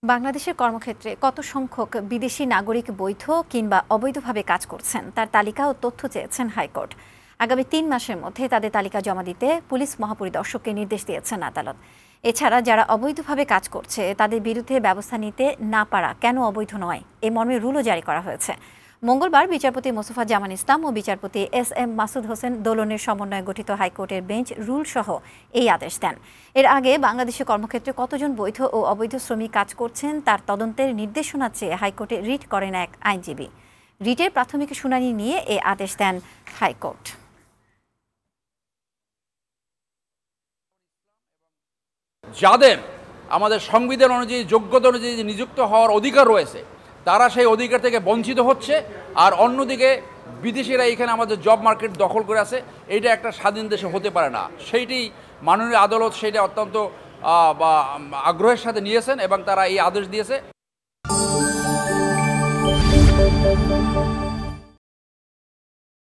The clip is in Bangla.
বাংলাদেশের কর্মক্ষেত্রে কত সংখ্যক বিদেশি নাগরিক বৈধ কিংবা অবৈধভাবে কাজ করছেন তার তালিকা ও তথ্য চেয়েছেন হাইকোর্ট। আগামী ৩ মাসের মধ্যে তাদের তালিকা জমা দিতে পুলিশ মহাপরিদর্শককে নির্দেশ দিয়েছেন আদালত। এছাড়া যারা অবৈধভাবে কাজ করছে তাদের বিরুদ্ধে ব্যবস্থা নিতে না পারা কেন অবৈধ নয় এ মর্মে রুলও জারি করা হয়েছে। মঙ্গলবার বিচারপতি মোস্তফা জামান ইসলাম ও বিচারপতি এস.এম. মাসুদ হোসেন দোলনের সমন্বয়ে গঠিত হাইকোর্টের বেঞ্চ রুল সহ এই আদেশ দেন। এর আগে বাংলাদেশের কর্মক্ষেত্রে কতজন বৈধ ও অবৈধ শ্রমিক কাজ করছেন তার তদন্তের নির্দেশনা চেয়ে হাইকোর্টে রিট করেন এক আইনজীবী। রিটের প্রাথমিক শুনানি নিয়ে এ আদেশ দেন হাইকোর্ট। যাদের আমাদের সংবিধান অনুযায়ী যোগ্যতা অনুযায়ী নিযুক্ত হওয়ার অধিকার রয়েছে তারা সেই অধিকার থেকে বঞ্চিত হচ্ছে, আর অন্যদিকে বিদেশিরা এখানে আমাদের জব মার্কেট দখল করে আছে। এইটা একটা স্বাধীন দেশে হতে পারে না। সেইটি মাননীয় আদালত সেইটা অত্যন্ত আগ্রহের সাথে নিয়েছেন এবং তারা এই আদেশ দিয়েছে।